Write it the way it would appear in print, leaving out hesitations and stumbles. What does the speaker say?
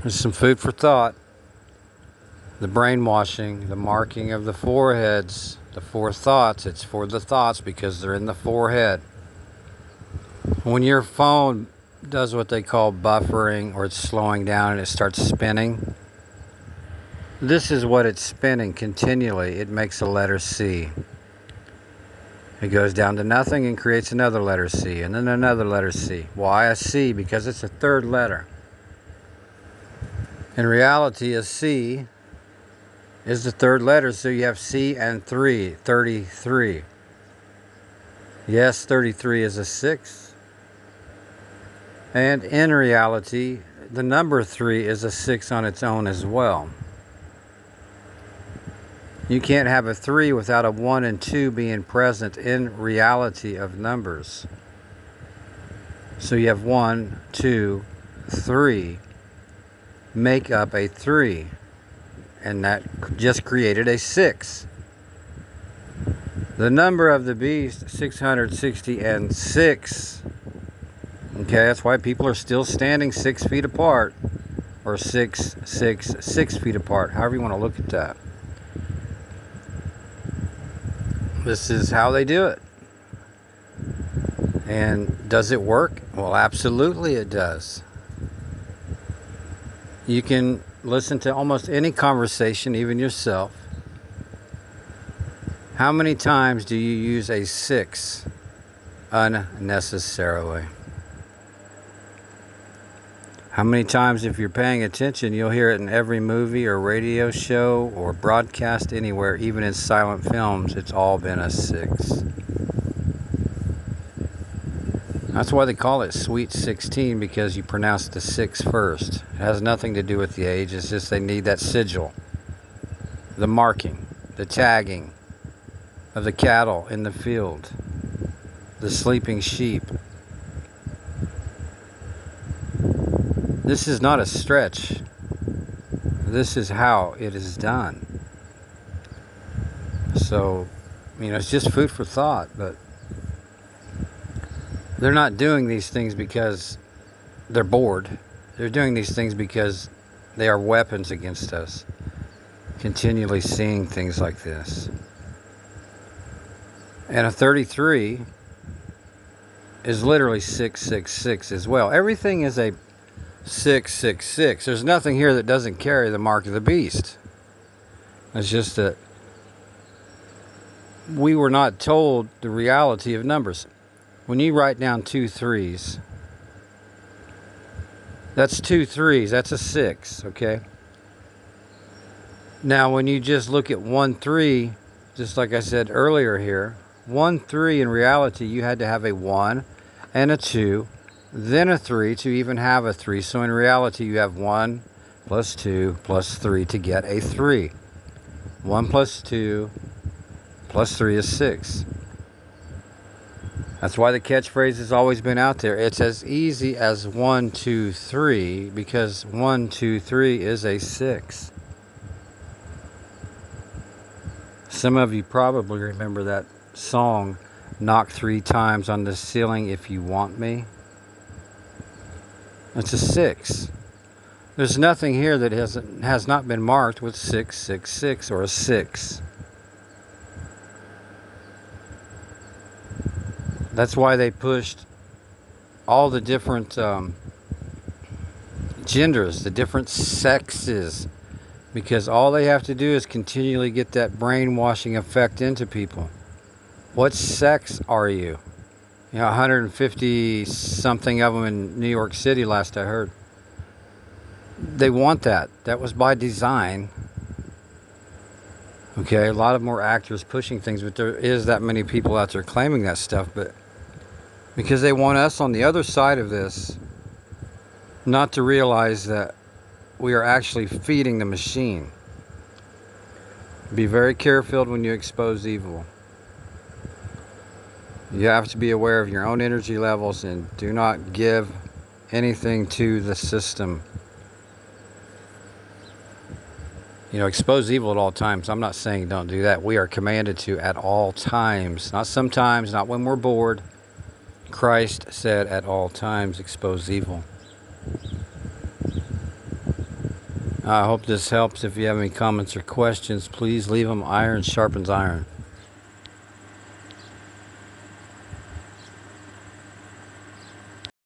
There's some food for thought. The brainwashing, the marking of the foreheads, the four thoughts. It's for the thoughts because they're in the forehead. When your phone does what they call buffering, or it's slowing down and it starts spinning, this is what it's spinning continually. It makes a letter C. It goes down to nothing and creates another letter C, and then another letter C. Why a C? Because it's a third letter. In reality, a C is the third letter, so you have C and 3, 33. Yes, 33 is a 6. And in reality, the number 3 is a 6 on its own as well. You can't have a 3 without a 1 and 2 being present in reality of numbers. So you have 1, 2, 3, make up a 3. And that just created a 6. The number of the beast, 666. Okay, that's why people are still standing 6 feet apart. Or 6 feet apart. However you want to look at that. This is how they do it. And does it work? Well, absolutely it does. You can listen to almost any conversation, even yourself. How many times do you use a 6 unnecessarily? How many times, if you're paying attention, you'll hear it in every movie or radio show or broadcast anywhere, even in silent films, it's all been a 6. That's why they call it Sweet 16, because you pronounce the 6 first. It has nothing to do with the age, it's just they need that sigil. The marking, the tagging of the cattle in the field, the sleeping sheep. This is not a stretch. This is how it is done. So, it's just food for thought, but they're not doing these things because they're bored. They're doing these things because they are weapons against us. Continually seeing things like this. And a 33 is literally 666 as well. Everything is a 666. There's nothing here that doesn't carry the mark of the beast. It's just that we were not told the reality of numbers. When you write down 2 3s, that's 2 3s, that's a 6, okay? Now when you just look at 1 3, just like I said earlier here, 1 3 in reality, you had to have a 1 and a 2, then a 3 to even have a 3. So in reality, you have 1 plus 2 plus 3 to get a 3. 1 plus 2 plus 3 is 6. That's why the catchphrase has always been out there. It's as easy as 1, 2, 3, because 1, 2, 3 is a 6. Some of you probably remember that song, Knock 3 Times on the Ceiling If You Want Me. It's a 6. There's nothing here that has not been marked with 666 or a 6. That's why they pushed all the different genders, the different sexes, because all they have to do is continually get that brainwashing effect into people. What sex are you? 150 something of them in New York City last I heard. They want that. That was by design. Okay, a lot of more actors pushing things, but there is that many people out there claiming that stuff, but because they want us on the other side of this not to realize that we are actually feeding the machine. Be very careful when you expose evil. You have to be aware of your own energy levels and do not give anything to the system. Expose evil at all times. I'm not saying don't do that. We are commanded to at all times. Not sometimes, not when we're bored. Christ said at all times expose evil. I hope this helps. If you have any comments or questions, please leave them. Iron sharpens iron.